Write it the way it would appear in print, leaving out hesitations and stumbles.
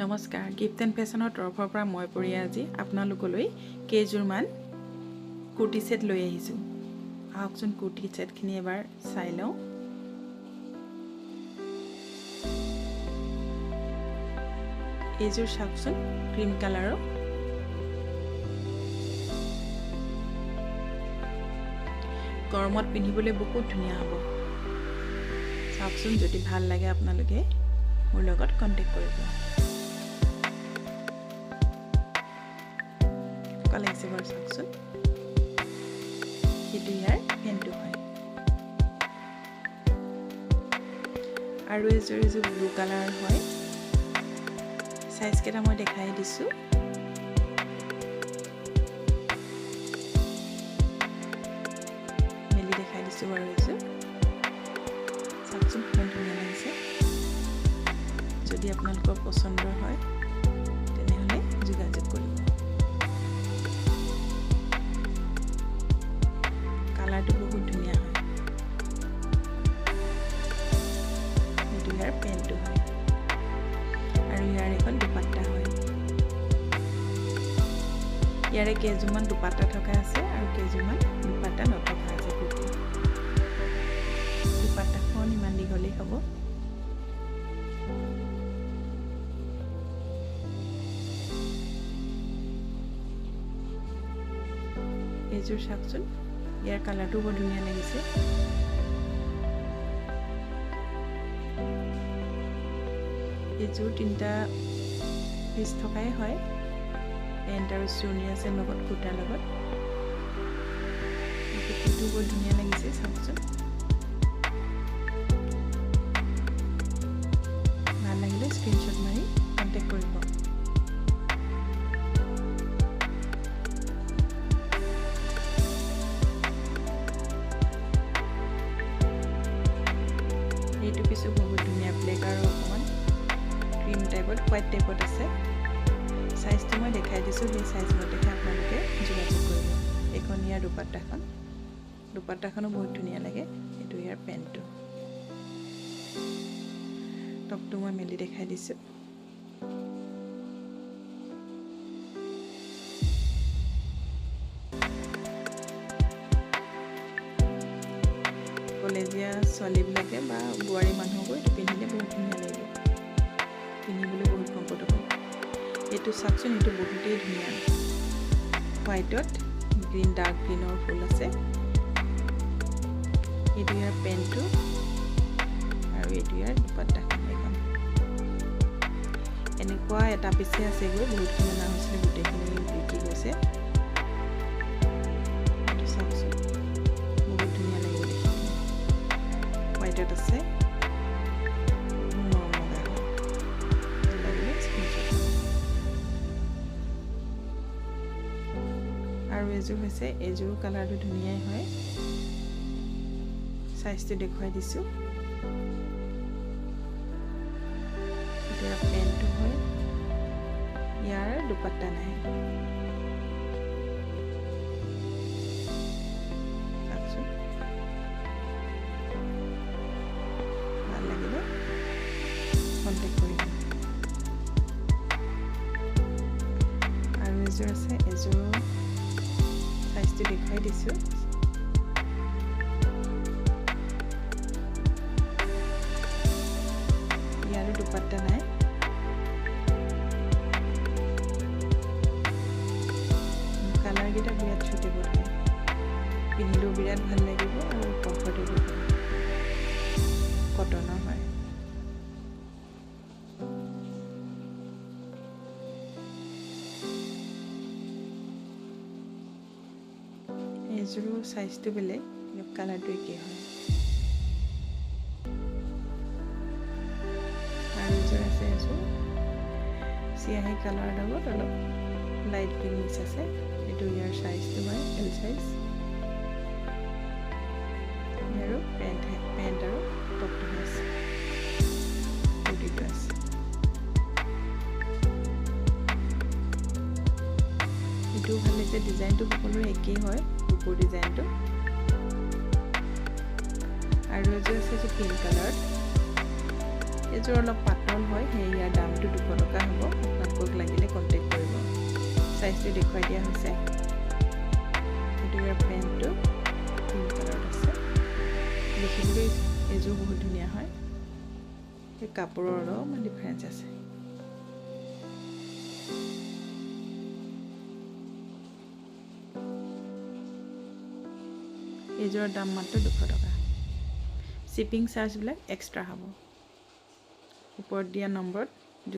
নমস্কাৰ, gift and ফেশ্বনৰ তৰফৰ পৰা মই পৰিয়া আজি আপোনালোকলৈ কেইযোৰমান কুৰ্তি সেট লৈ আহিছোঁ। আহকচোন কুৰ্তি সেটখিনি এবাৰ চাই লওঁ। এইযোৰ চাওকচোন, ক্ৰীম কালাৰৰ। গৰমত পিন্ধিবলৈ বহুত ধুনীয়া হ'ব। চাওকচোন, যদি ভাল লাগে আপোনালোকে মোৰ লগত কণ্টেক্ট কৰিব। লাগিছে বাৰু চাওকচোন, সেইটো ইয়াৰ পেণ্টটো হয়। আৰু এযোৰ ব্লু কালাৰ হয়। সাইজকেইটা মই দেখাই দিছোঁ। মেলি দেখাই দিছোঁ বাৰু। এযোৰ চাওকচোন, কিমান ধুনীয়া লাগিছে। যদি আপোনালোকৰ পচন্দৰ হয় তেনেহ'লে যোগাযোগ কৰিব। কালাৰটো বহুত ধুনীয়া হয়। এইটো ইয়াৰ পেণ্টটো হয় আৰু ইয়াৰ এখন দুপাট্টা হয়। ইয়াৰে কেইযোৰমান দুপাট্টা থকা আছে আৰু কেইযোৰমান দুপাট্টা নথকা আছে। দুপাট্টাখন ইমান দীঘলেই হ'ব। এইযোৰ চাওকচোন, ইয়াৰ কালাৰটো বৰ ধুনীয়া লাগিছে। এইযোৰ তিনিটা পিচ থকাই হয়। পেণ্ট আৰু চুৰ্ণি আছে লগত, কুৰ্তাৰ লগত। এইটো বৰ ধুনীয়া লাগিছে, চাওকচোন। ভাল লাগিলে স্ক্ৰীনশ্বট মাৰি কণ্টেক্ট কৰিব। এইটো পিছো বহুত ধুনীয়া, ব্লেক আৰু অকণমান ক্ৰীম টাইপত, হোৱাইট টাইপত আছে। সাইজটো মই দেখাই দিছোঁ, সেই সাইজ মতেহে আপোনালোকে যোগাযোগ কৰিব। এইখন ইয়াৰ দুপাট্টাখনো বহুত ধুনীয়া লাগে। এইটো ইয়াৰ পেণ্টটো। টপটো মই মেলি দেখাই দিছোঁ। কলেজীয়া ছোৱালীবিলাকে বা বোৱাৰী মানুহকো এইটো পিন্ধিলে বহুত ধুনীয়া লাগিব। পিন্ধিবলৈ বহুত কমফৰ্টেবল। এইটো চাওকচোন, এইটো বহুতেই ধুনীয়া। হোৱাইটত গ্ৰীণ, ডাৰ্ক গ্ৰীণৰ ফুল আছে। এইটো ইয়াৰ পেণ্টটো আৰু এইটো ইয়াৰ দুপাট্টাখন। এখন এনেকুৱা এটা পিছে আছেগৈ, বহুতখিনি অনা হৈছিলে, গোটেইখিনি বিকি গৈছে। এইটো চাওকচোন, বহুত ধুনীয়া লাগিব দেখি। হোৱাইটত আছে, মৰম লগা হয়। লাগিলে স্ক্ৰীনশ্বট। আৰু এযোৰ হৈছে, এইযোৰ কালাৰটো ধুনীয়াই হয়। সাইজটো দেখুৱাই দিছোঁ। এতিয়া পেণ্টটো হয়, ইয়াৰ দুপাট্টা নাই। চাওকচোন, ভাল লাগিলে কণ্টেক্ট কৰিব। আৰু এযোৰ আছে, এযোৰ সাইজটো দেখুৱাই দিছোঁ। ইয়াৰো দুপাট্টা নাই। কালাৰকেইটা বিৰাট চুটেবল হয়। পিন্ধিলেও বিৰাট ভাল লাগিব আৰু কমফৰ্টেবল হয়। কটনৰ হয়। এইযোৰো সাইজটো বেলেগ, কালাৰটো একেই হয়। আৰু এযোৰ আছে, এযোৰ চিয়াহী কালাৰৰ লগত অলপ লাইট গ্ৰীণ মিক্স আছে। এইটো ইয়াৰ সাইজটো হয় এল সাইজ। ইয়াৰো পেণ্ট আৰু টপটো আছে, কুৰ্তিটো আছে। এইটোও ভাল লাগিছে। ডিজাইনটো সকলোৰে একেই হয়, বুকুৰ ডিজাইনটো। আৰু এযোৰ আছে, পিংক কালাৰ। এযোৰ অলপ পাতল হয়, সেই ইয়াৰ দামটো 200 টকা হ'ব। সাইজটো দেখুৱাই দিয়া হৈছে। এইটো ইয়াৰ পেণ্টটো পিংক কালাৰত আছে। দেখিবলৈ এযোৰ বহুত ধুনীয়া হয়। এই কাপোৰৰ অলপমান ডিফাৰেঞ্চ আছে। এইযোৰৰ দাম মাত্ৰ 200 টকা। শ্বিপিং চাৰ্জবিলাক এক্সট্ৰা হ'ব। ওপৰত দিয়া নম্বৰত